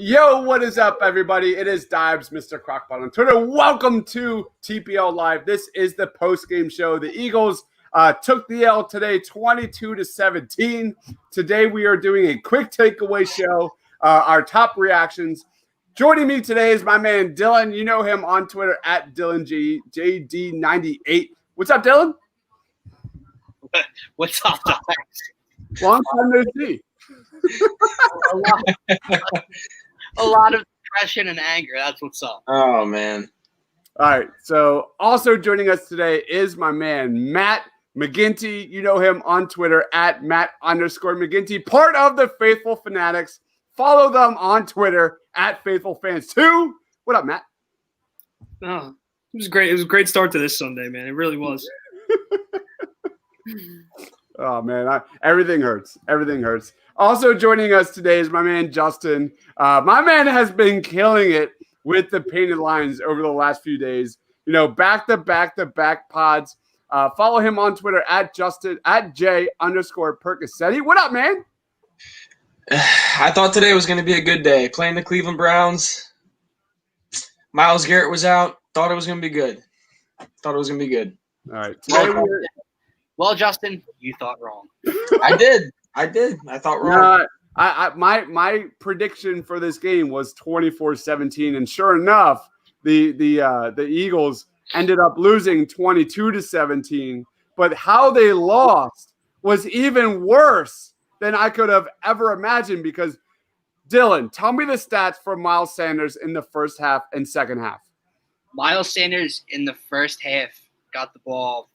Yo, what is up, everybody? It is Dibes, Mr. Crockpot on Twitter. Welcome to TPL Live. This is the post-game show. The Eagles took the L today, 22-17. Today, we are doing a quick takeaway show, our top reactions. Joining me today is my man, Dylan. You know him on Twitter at DylanJD98. What's up, Dylan? What's up, Dibes? Long time no see. A lot of depression and anger. That's what's up. Oh, man. All right. So also joining us today is my man, Matt McGinty. You know him on Twitter at Matt_McGinty, part of the Faithful Fanatics. Follow them on Twitter at FaithfulFans2. What up, Matt? Oh, it was great. It was a great start to this Sunday, man. It really was. Oh, man. Everything hurts. Everything hurts. Also joining us today is my man, Justin. My man has been killing it with the painted lines over the last few days. You know, back-to-back pods. Follow him on Twitter at J_Percassetti. What up, man? I thought today was going to be a good day. Playing the Cleveland Browns. Myles Garrett was out. Thought it was going to be good. All right. Well, Justin, you thought wrong. I did. I thought wrong. My prediction for this game was 24-17, and sure enough, the Eagles ended up losing 22-17. But how they lost was even worse than I could have ever imagined. Because Dylan, tell me the stats for Miles Sanders in the first half and second half. Miles Sanders in the first half got the ball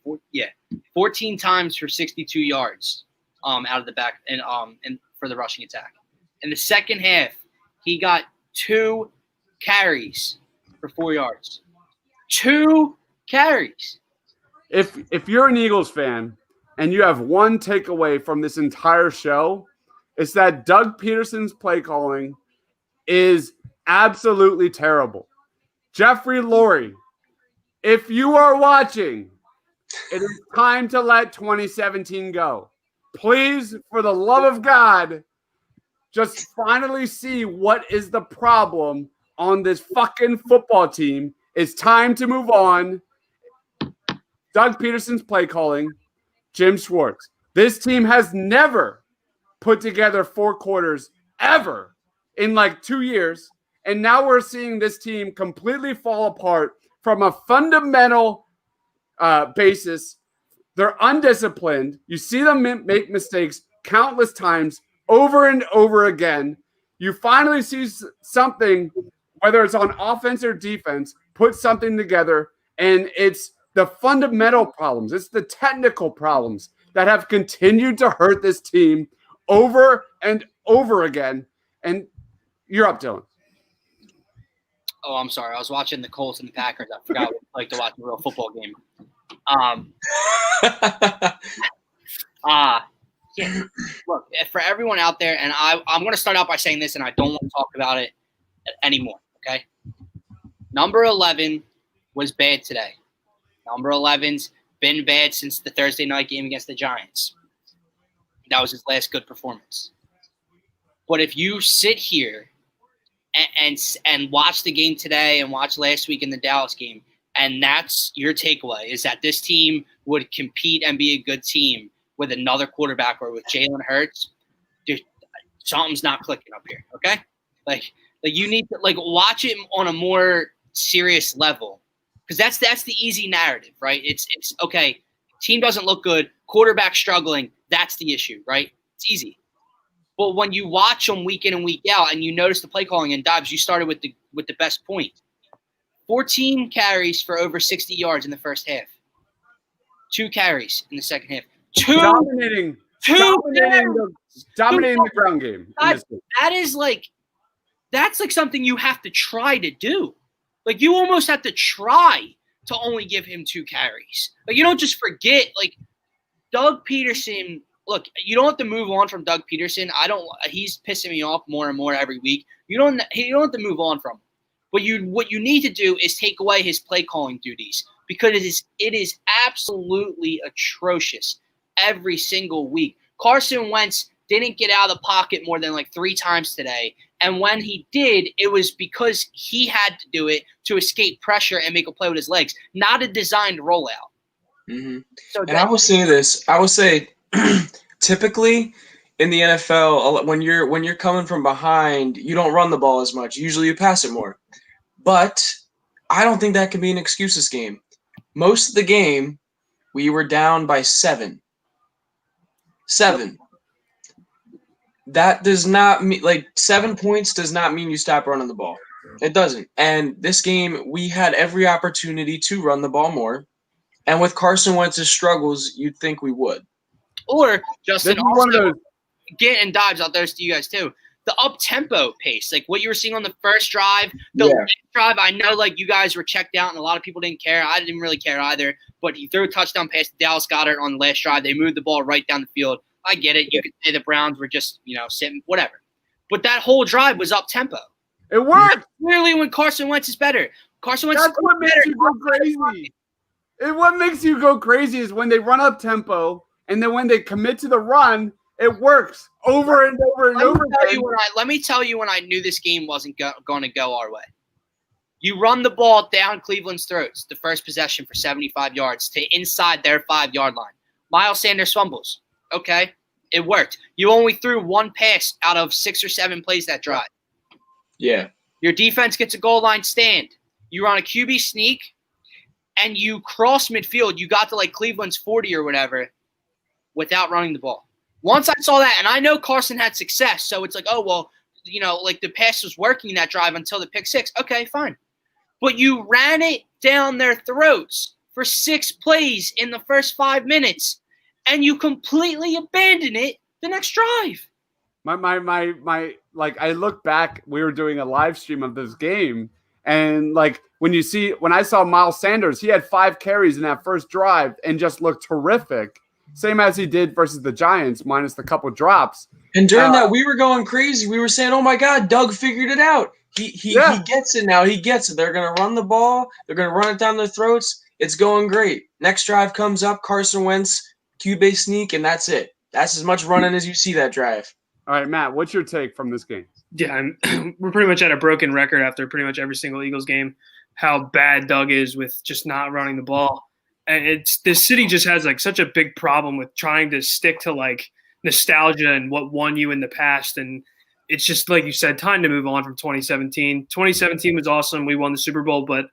14 times for 62 yards. Out of the back and for the rushing attack. In the second half, he got 2 carries for 4 yards. 2 carries. If you're an Eagles fan and you have one takeaway from this entire show, it's that Doug Peterson's play calling is absolutely terrible. Jeffrey Lurie, if you are watching, it is time to let 2017 go. Please, for the love of God, just finally see what is the problem on this fucking football team. It's time to move on. Doug Peterson's play calling, Jim Schwartz. This team has never put together 4 quarters ever in like 2 years. And now we're seeing this team completely fall apart from a fundamental basis. They're undisciplined. You see them make mistakes countless times over and over again. You finally see something, whether it's on offense or defense, put something together, and it's the fundamental problems. It's the technical problems that have continued to hurt this team over and over again. And you're up, Dylan. Oh, I'm sorry. I was watching the Colts and the Packers. I forgot what it's like to watch a real football game. Yeah. Look, for everyone out there, and I'm going to start out by saying this, and I don't want to talk about it anymore, okay? Number 11 was bad today. Number 11's been bad since the Thursday night game against the Giants. That was his last good performance. But if you sit here and watch the game today and watch last week in the Dallas game, and that's your takeaway, is that this team would compete and be a good team with another quarterback or with Jalen Hurts, dude, something's not clicking up here, okay? Like you need to watch it on a more serious level, because that's the easy narrative, right? It's okay. Team doesn't look good, quarterback struggling. That's the issue, right? It's easy. But when you watch them week in and week out, and you notice the play calling, and Dobbs, you started with the best point. 14 carries for over 60 yards in the first half. 2 carries in the second half. Dominating the ground game. That's like something you have to try to do. Like, you almost have to try to only give him 2 carries. Like, you don't just forget. Like, Doug Peterson. Look, you don't have to move on from Doug Peterson. He's pissing me off more and more every week. You don't have to move on from him. But what you need to do is take away his play calling duties, because it is absolutely atrocious every single week. Carson Wentz didn't get out of the pocket more than like 3 times today. And when he did, it was because he had to do it to escape pressure and make a play with his legs, not a designed rollout. Mm-hmm. So And I will say this. I will say, typically in the NFL, when you're coming from behind, you don't run the ball as much. Usually you pass it more. But I don't think that can be an excuse this game. Most of the game, we were down by 7. 7. That does not mean, like, 7 points does not mean you stop running the ball. It doesn't. And this game, we had every opportunity to run the ball more. And with Carson Wentz's struggles, you'd think we would. Or, Justin, This is one of also those. getting dives out there to you guys too. The up-tempo pace, like what you were seeing on the first drive, the Yeah. last drive, I know like you guys were checked out and a lot of people didn't care. I didn't really care either. But he threw a touchdown pass to Dallas Goedert on the last drive. They moved the ball right down the field. I get it. You could say the Browns were just, sitting, whatever. But that whole drive was up-tempo. It worked. Clearly when Carson Wentz is better. Carson Wentz That's is what makes better. you go crazy. And what makes you go crazy is when they run up tempo, and then when they commit to the run, it works over and over and over again. Let me tell you when I knew this game wasn't going to go our way. You run the ball down Cleveland's throats, the first possession for 75 yards to inside their 5-yard line. Miles Sanders fumbles. Okay, it worked. You only threw 1 pass out of 6 or 7 plays that drive. Yeah. Your defense gets a goal line stand. You run a QB sneak, and you cross midfield. You got to like Cleveland's 40 or whatever without running the ball. Once I saw that, and I know Carson had success, so it's like, oh, well, like the pass was working that drive until the pick 6. Okay, fine. But you ran it down their throats for 6 plays in the first 5 minutes, and you completely abandon it the next drive. Like I look back, we were doing a live stream of this game, and like when I saw Miles Sanders, he had 5 carries in that first drive and just looked terrific. Same as he did versus the Giants, minus the couple drops. And during that, we were going crazy. We were saying, "Oh my God, Doug figured it out. He gets it now. He gets it. They're gonna run the ball. They're gonna run it down their throats. It's going great." Next drive comes up, Carson Wentz, QB sneak, and that's it. That's as much running as you see that drive. All right, Matt, what's your take from this game? Yeah, we're pretty much at a broken record after pretty much every single Eagles game. How bad Doug is with just not running the ball. And this city just has like such a big problem with trying to stick to like nostalgia and what won you in the past. And it's just like you said, time to move on from 2017. 2017 was awesome. We won the Super Bowl, but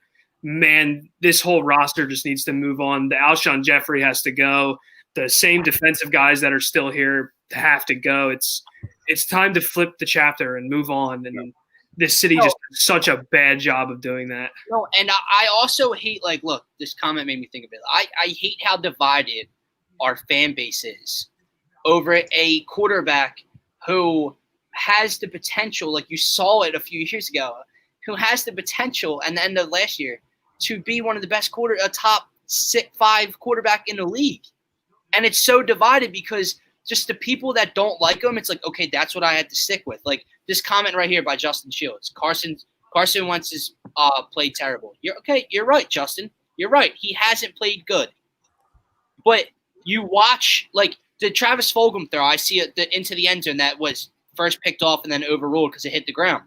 man, this whole roster just needs to move on. The Alshon Jeffrey has to go. The same defensive guys that are still here have to go. It's time to flip the chapter and move on. And this city just does such a bad job of doing that. No, and I also hate, like, look, this comment made me think of it. I hate how divided our fan base is over a quarterback who has the potential, like you saw it a few years ago, who has the potential at the end of last year to be one of the best a top 5 quarterback in the league. And it's so divided because just the people that don't like him, it's like, okay, that's what I had to stick with. Like this comment right here by Justin Shields. Carson Wentz has played terrible. You're right, Justin. You're right. He hasn't played good. But you watch, like, the Travis Fulgham throw, I see it into the end zone that was first picked off and then overruled because it hit the ground.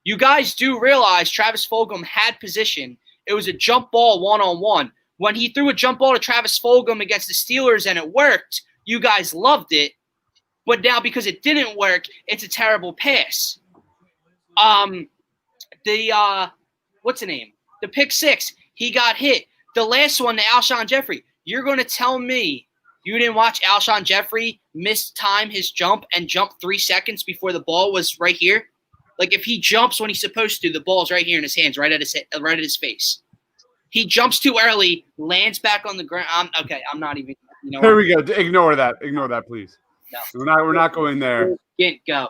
You guys do realize Travis Fulgham had position. It was a jump ball one-on-one. When he threw a jump ball to Travis Fulgham against the Steelers and it worked, you guys loved it. But now because it didn't work, it's a terrible pass. What's the name? The pick 6, he got hit. The last one to Alshon Jeffrey. You're going to tell me you didn't watch Alshon Jeffrey mistime his jump and jump 3 seconds before the ball was right here? Like if he jumps when he's supposed to, the ball's right here in his hands, right at his face. He jumps too early, lands back on the ground. I'm not even. Here we go. Ignore that, please. No. We're not going there. Can't go.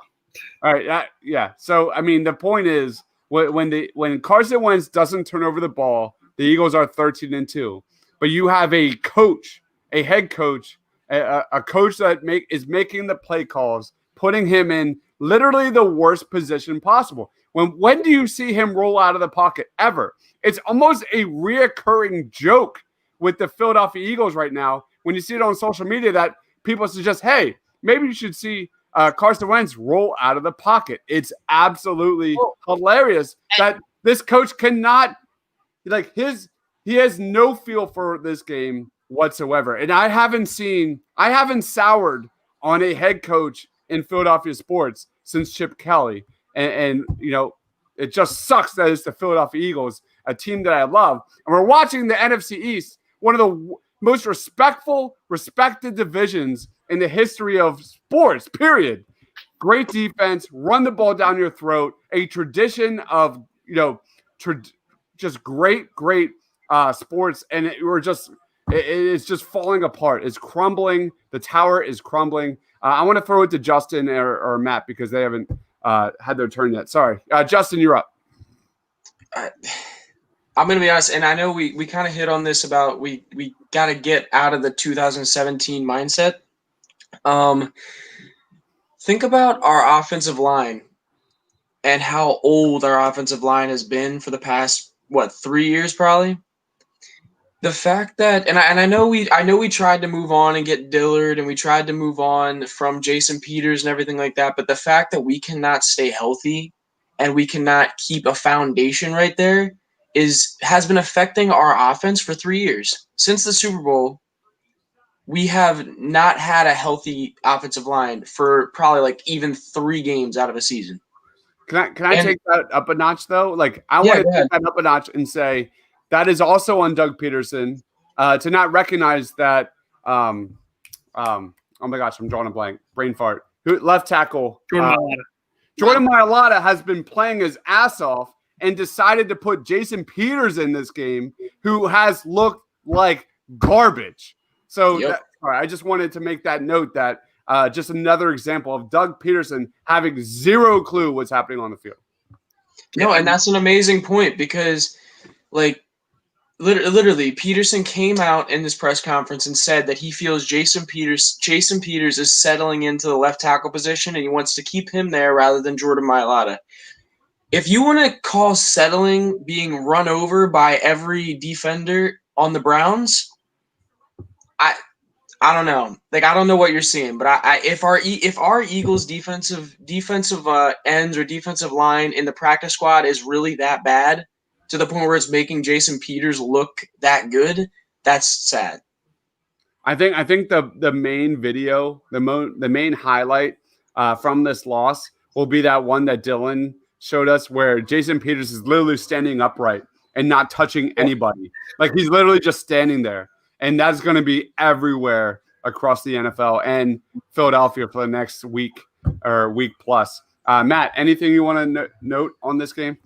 All right. Yeah. So I mean, the point is when Carson Wentz doesn't turn over the ball, the Eagles are 13-2. But you have a coach, a head coach, a coach that is making the play calls, putting him in literally the worst position possible. When do you see him roll out of the pocket ever? It's almost a reoccurring joke with the Philadelphia Eagles right now when you see it on social media that people suggest, hey, maybe you should see Carson Wentz roll out of the pocket. It's absolutely hilarious that this coach cannot, like, he has no feel for this game whatsoever. And I haven't soured on a head coach in Philadelphia sports since Chip Kelly. And you know, it just sucks that it's the Philadelphia Eagles, a team that I love. And we're watching the NFC East, one of the most respected divisions in the history of sports, period. Great defense, run the ball down your throat, a tradition of, you know, just great sports, and it's just falling apart. It's crumbling. The tower is crumbling. I want to throw it to Justin or Matt because they haven't had their turn yet. Sorry. Justin, you're up. I'm going to be honest, and I know we kind of hit on this about we got to get out of the 2017 mindset. Think about our offensive line and how old our offensive line has been for the past, 3 years probably. The fact that, and I know we tried to move on and get Dillard, and we tried to move on from Jason Peters and everything like that, but the fact that we cannot stay healthy and we cannot keep a foundation right there has been affecting our offense for 3 years. Since the Super Bowl, we have not had a healthy offensive line for probably like even 3 games out of a season. Can I take that up a notch though? Like, I want to take that up a notch and say that is also on Doug Peterson to not recognize that. Oh my gosh, I'm drawing a blank. Brain fart. Left tackle Jordan Mailata has been playing his ass off and decided to put Jason Peters in this game, who has looked like garbage. So I just wanted to make that note that just another example of Doug Peterson having zero clue what's happening on the field. No, and that's an amazing point because, like, literally, Peterson came out in this press conference and said that he feels Jason Peters is settling into the left tackle position and he wants to keep him there rather than Jordan Mailata. If you want to call settling being run over by every defender on the Browns, I don't know. Like, I don't know what you're seeing, but if our Eagles defensive ends or defensive line in the practice squad is really that bad to the point where it's making Jason Peters look that good, that's sad. I think the main video, the main highlight from this loss will be that one that Dylan showed us where Jason Peters is literally standing upright and not touching anybody. Like, he's literally just standing there. And that's going to be everywhere across the NFL and Philadelphia for the next week or week plus. Matt, anything you want to note on this game?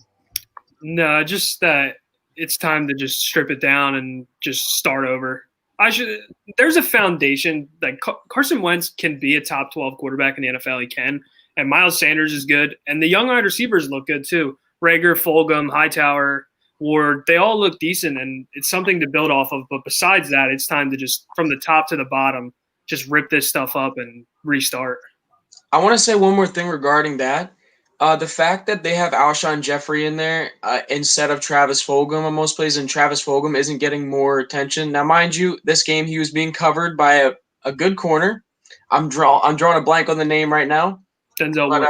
No, just that it's time to just strip it down and just start over. There's a foundation. Like, Carson Wentz can be a top 12 quarterback in the NFL. He can. And Miles Sanders is good. And the young wide receivers look good too. Rager, Fulgham, Hightower, Ward, they all look decent, and it's something to build off of. But besides that, it's time to just, from the top to the bottom, just rip this stuff up and restart. I want to say one more thing regarding that. The fact that they have Alshon Jeffrey in there instead of Travis Fulgham on most plays, and Travis Fulgham isn't getting more attention. Now, mind you, this game he was being covered by a good corner. I'm drawing a blank on the name right now. Denzel Ward.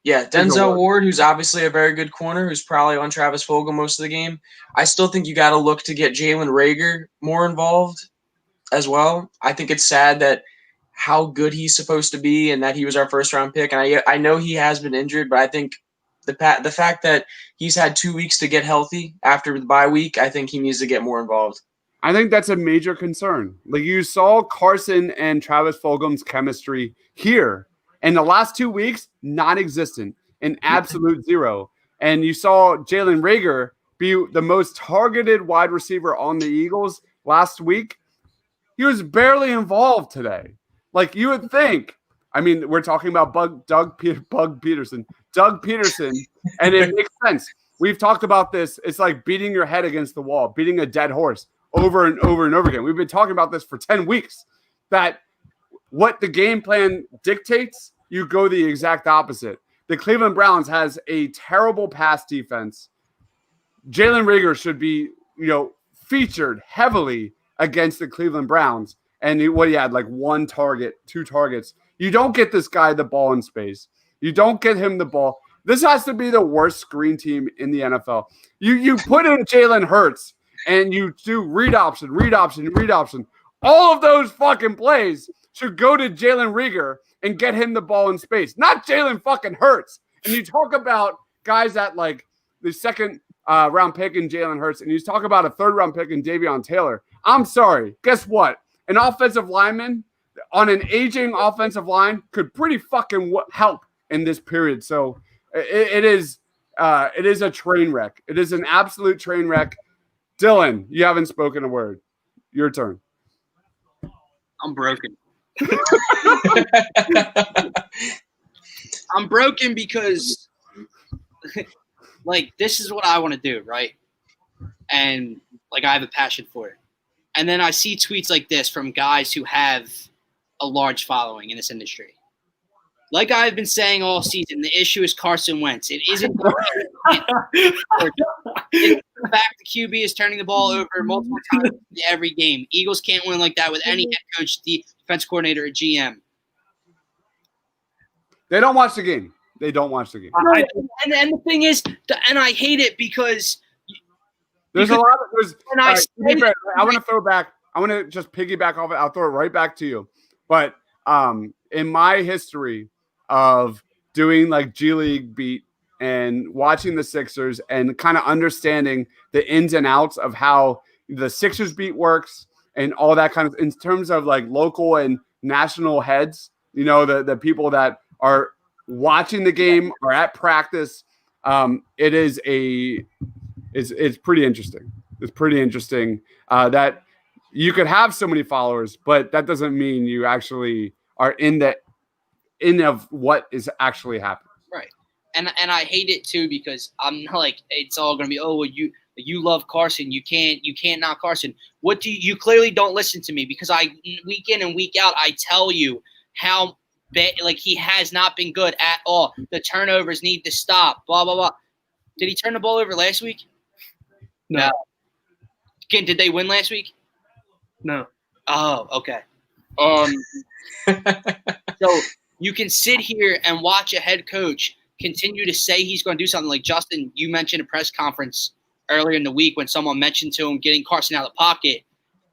Denzel Ward, who's obviously a very good corner, who's probably on Travis Fulgham most of the game. I still think you got to look to get Jalen Rager more involved as well. I think it's sad that how good he's supposed to be and that he was our first-round pick. And I know he has been injured, but I think the fact that he's had 2 weeks to get healthy after the bye week, I think he needs to get more involved. I think that's a major concern. Like, you saw Carson and Travis Fulgham's chemistry here. In the last 2 weeks, non-existent, an absolute zero. And you saw Jalen Rager be the most targeted wide receiver on the Eagles last week. He was barely involved today. Like, you would think. I mean, we're talking about Doug Peterson, and it makes sense. We've talked about this. It's like beating your head against the wall, beating a dead horse over and over and over again. We've been talking about this for 10 weeks, that what the game plan dictates, you go the exact opposite. The Cleveland Browns has a terrible pass defense. Jalen Rager should be, featured heavily against the Cleveland Browns. And what he had, like 1 target, 2 targets. You don't get this guy the ball in space. You don't get him the ball. This has to be the worst screen team in the NFL. You put in Jalen Hurts and you do read option. All of those fucking plays should go to Jalen Reagor and get him the ball in space, not Jalen fucking Hurts. And you talk about guys that like the second round pick in Jalen Hurts, and you talk about a third round pick in Davion Taylor. I'm sorry. Guess what? An offensive lineman on an aging offensive line could pretty fucking help in this period. So it is a train wreck. It is an absolute train wreck. Dylan, you haven't spoken a word. Your turn. I'm broken. I'm broken because, like, this is what I want to do, right? And, like, I have a passion for it. And then I see tweets like this from guys who have a large following in this industry. Like I've been saying all season, the issue is Carson Wentz. It isn't the fact the QB is turning the ball over multiple times every game. Eagles can't win like that with any head coach, defense coordinator, or GM. They don't watch the game. They don't watch the game. And the thing is, and I hate it because there's a lot of I want to throw back. I want to just piggyback off it. I'll throw it right back to you. But in my history of doing like G League beat and watching the Sixers and kind of understanding the ins and outs of how the Sixers beat works and all that kind of in terms of like local and national heads, you know, the people that are watching the game or at practice. It's pretty interesting. It's pretty interesting that you could have so many followers, but that doesn't mean you actually are in of what is actually happening. Right. And I hate it too because I'm not like it's all gonna be, oh well, you love Carson, you can't knock Carson. What do you clearly don't listen to me because I week in and week out I tell you how bad, like he has not been good at all. The turnovers need to stop. Blah blah blah. Did he turn the ball over last week? No. Again, did they win last week? No. Oh, okay. So you can sit here and watch a head coach continue to say he's going to do something like Justin, you mentioned a press conference earlier in the week when someone mentioned to him getting Carson out of the pocket.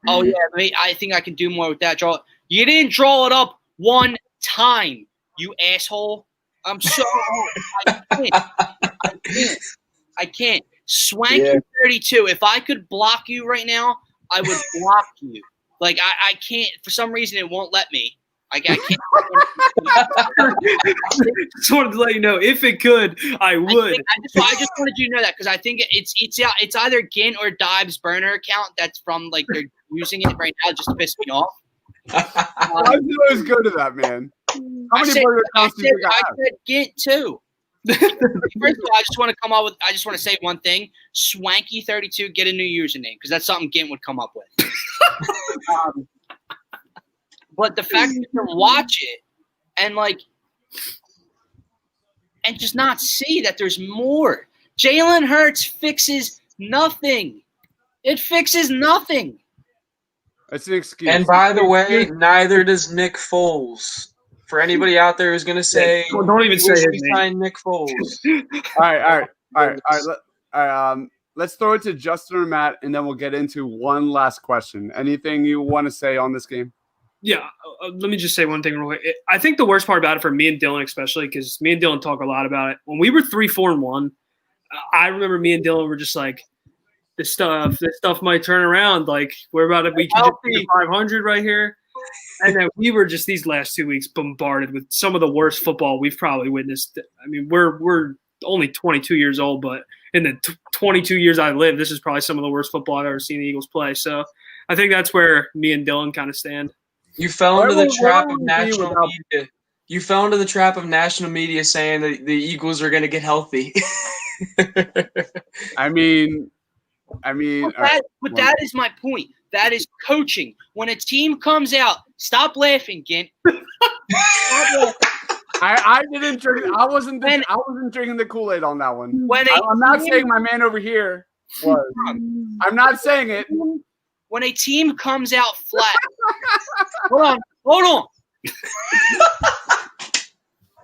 Mm-hmm. Oh, yeah, I think I can do more with that. You didn't draw it up one time, you asshole. I'm so I can't. Swanky 32. If I could block you right now, I would block you. Like, I can't. For some reason, it won't let me. I can't. Just wanted to let you know, if it could, I would. I just wanted you to know that because I think it's either Gint or Dive's burner account that's from, like, they're using it right now just to piss me off. Why do you always go to that, man? How many burner accounts do you got? I said Gint, too. First of all, I just want to say one thing. Swanky 32, get a new username because that's something Gint would come up with. But the fact that you can watch it and just not see that there's more. Jalen Hurts fixes nothing. It fixes nothing. That's an excuse. And by the way, neither does Nick Foles. For anybody out there who's going to say, don't even say his name. Nick Foles. All right. Let's throw it to Justin or Matt, and then we'll get into one last question. Anything you want to say on this game? Yeah, let me just say one thing real quick. I think the worst part about it for me and Dylan especially, because me and Dylan talk a lot about it. When we were 3-4-1, I remember me and Dylan were just like, this stuff might turn around. Like, we're about to be 500 right here. And then we were just these last 2 weeks bombarded with some of the worst football we've probably witnessed. I mean, we're only 22 years old, but in the 22 years I lived, this is probably some of the worst football I've ever seen the Eagles play. So I think that's where me and Dylan kind of stand. You fell into the trap of national media. You fell into the trap of national media saying that the Eagles are going to get healthy. I mean, that is my point. That is coaching. When a team comes out, stop laughing, Gint. I didn't drink. I wasn't drinking the Kool-Aid on that one. I'm not saying my man over here was. I'm not saying it. When a team comes out flat, hold on.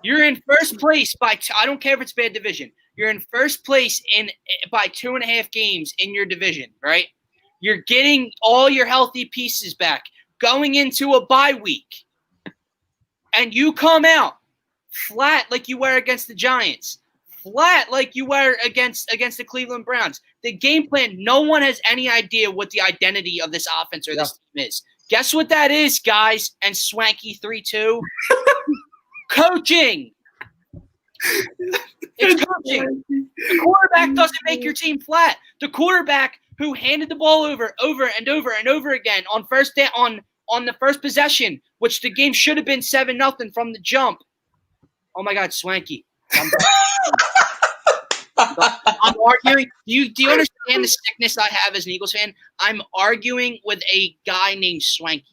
You're in first place by I don't care if it's bad division. You're in first place by 2.5 games in your division, right? You're getting all your healthy pieces back going into a bye week. And you come out flat like you were against the Giants, flat like you were against the Cleveland Browns. The game plan, no one has any idea what the identity of this offense or this team is. Guess what that is, guys? And Swanky 3-2. Coaching. It's coaching. The quarterback doesn't make your team flat. The quarterback who handed the ball over and over again on first day on the first possession, which the game should have been 7-0 from the jump. Oh my God, Swanky. I'm arguing. Do you understand the sickness I have as an Eagles fan? I'm arguing with a guy named Swanky.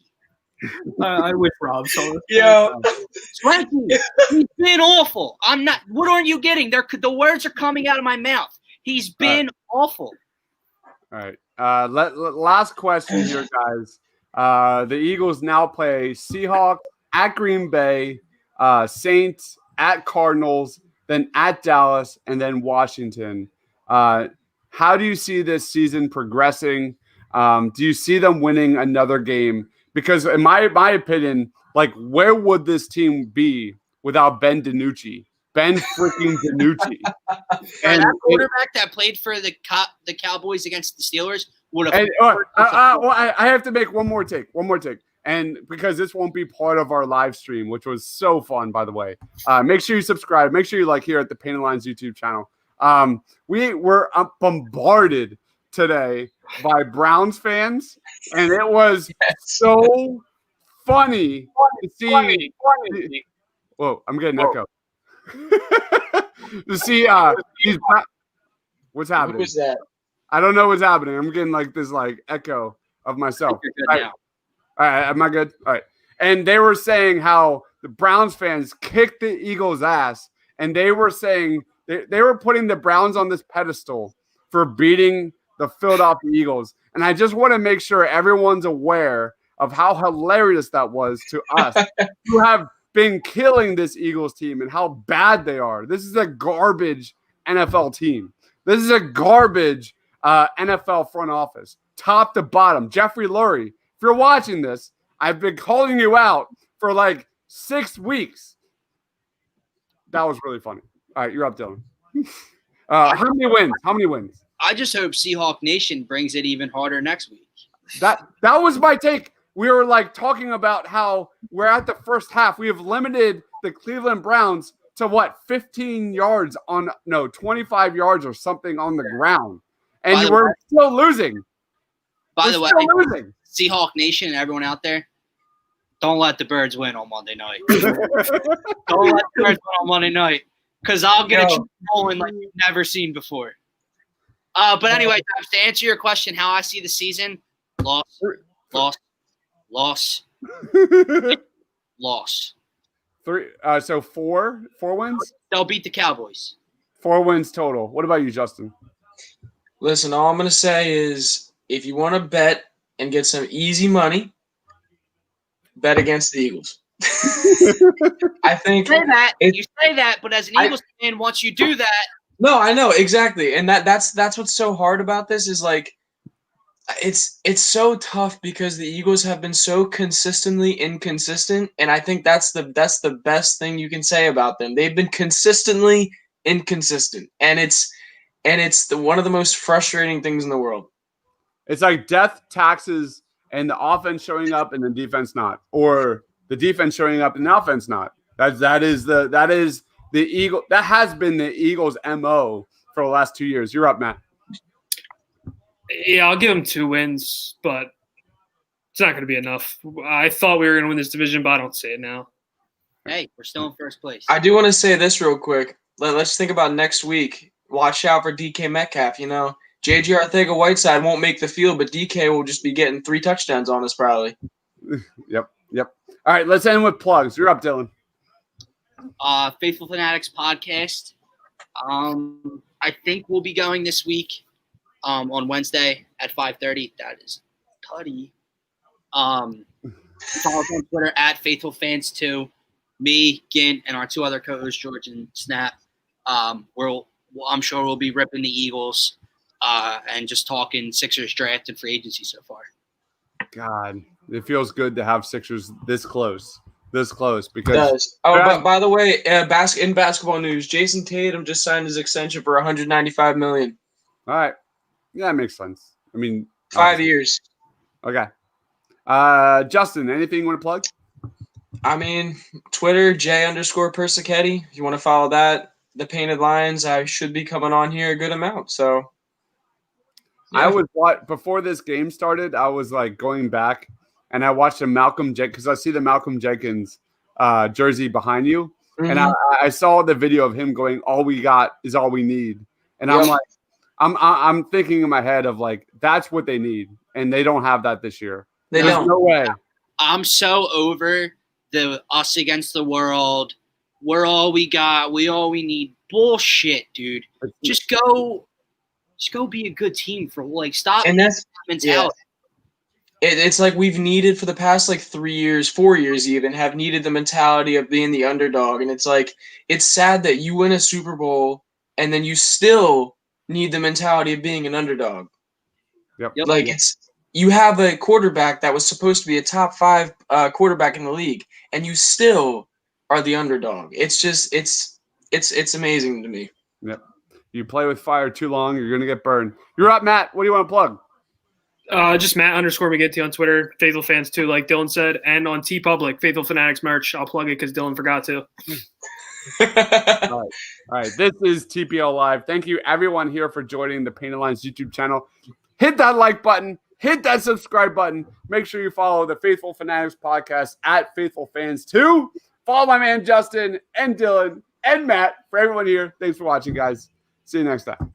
I wish Rob saw this. Yo. Swanky, he's been awful. I'm not. What aren't you getting? The words are coming out of my mouth. He's been awful. All right. Last question here, guys. The Eagles now play Seahawks at Green Bay, Saints at Cardinals, then at Dallas, and then Washington. How do you see this season progressing? Do you see them winning another game? Because in my opinion, like, where would this team be without Ben DiNucci? Ben freaking DiNucci. And that quarterback that played for the Cowboys against the Steelers would have. I have to make one more take. And because this won't be part of our live stream, which was so fun, by the way. Make sure you subscribe. Make sure you like here at the Painted Lines YouTube channel. We were bombarded today by Browns fans, and it was so funny to see. Whoa, I'm getting echo. To see what's happening. Who was that? I don't know what's happening. I'm getting like this like echo of myself. You're good now. All right, am I good? All right. And they were saying how the Browns fans kicked the Eagles' ass, and they were saying they were putting the Browns on this pedestal for beating the Philadelphia Eagles. And I just want to make sure everyone's aware of how hilarious that was to us who have been killing this Eagles team and how bad they are. This is a garbage NFL team. This is a garbage NFL front office, top to bottom. Jeffrey Lurie, if you're watching this, I've been calling you out for like 6 weeks. That was really funny. All right, you're up, Dylan. How many wins? I just hope Seahawk Nation brings it even harder next week. That was my take. We were like talking about how we're at the first half. We have limited the Cleveland Browns to what, 25 yards or something on the ground. And we're still losing. By the way, Seahawk Nation and everyone out there, don't let the Birds win on Monday night. Don't let the Birds win on Monday night, because I'll get a rolling like you've never seen before. But anyway, to answer your question, how I see the season, loss. So four wins? They'll beat the Cowboys. 4 wins total. What about you, Justin? Listen, all I'm going to say is if you want to bet and get some easy money, bet against the Eagles. I think you say that, but as an Eagles fan, once you do that, no, I know exactly, and that's what's so hard about this is like it's so tough because the Eagles have been so consistently inconsistent, and I think that's the best thing you can say about them. They've been consistently inconsistent, and it's one of the most frustrating things in the world. It's like death, taxes, and the offense showing up and the defense not, or the defense showing up and the offense not. That is the Eagle. That has been the Eagles' MO for the last 2 years. You're up, Matt. Yeah, I'll give them 2 wins, but it's not going to be enough. I thought we were going to win this division, but I don't see it now. Hey, we're still in first place. I do want to say this real quick. Let's think about next week. Watch out for DK Metcalf. You know, J.J. Arcega-Whiteside won't make the field, but DK will just be getting 3 touchdowns on us probably. Yep. All right, let's end with plugs. You're up, Dylan. Faithful Fanatics podcast. I think we'll be going this week on Wednesday at 5:30. That is tutty. Follow us on Twitter at FaithfulFans2. Me, Gint, and our two other co-hosts, George and Snap. I'm sure we'll be ripping the Eagles and just talking Sixers draft and free agency so far. God, it feels good to have Sixers this close because It does. Oh, but by the way, in basketball news, Jason Tatum just signed his extension for $195 million. All right. Yeah, that makes sense. I mean, 5 years. Okay. Justin, anything you want to plug? I mean, Twitter, J_Persichetti. If you want to follow that, the Painted Lions, I should be coming on here a good amount. So, yeah. Before this game started, I was like going back and I watched a Malcolm Jenkins because I see the Malcolm Jenkins jersey behind you. Mm-hmm. And I saw the video of him going, all we got is all we need. And Yep. I'm like, I'm thinking in my head of like, that's what they need. And they don't have that this year. There's no way. I'm so over the us against the world. We're all we got. We all we need. Bullshit, dude. Just go be a good team for like stop. And that's mentality. Yeah. It's like we've needed for the past like 3 years, 4 years even, have needed the mentality of being the underdog. And it's like, it's sad that you win a Super Bowl and then you still need the mentality of being an underdog. Yep. Like you have a quarterback that was supposed to be a top 5 quarterback in the league, and you still are the underdog. It's just it's amazing to me. Yep. You play with fire too long, you're gonna get burned. You're up, Matt. What do you want to plug? Just Matt_McGinty on Twitter, Faithful Fans too, like Dylan said, and on TeePublic, Faithful Fanatics merch. I'll plug it because Dylan forgot to. All right. This is TPL Live. Thank you, everyone here, for joining the Painted Lines YouTube channel. Hit that like button. Hit that subscribe button. Make sure you follow the Faithful Fanatics podcast at Faithful Fans 2. Follow my man Justin and Dylan and Matt. For everyone here, thanks for watching, guys. See you next time.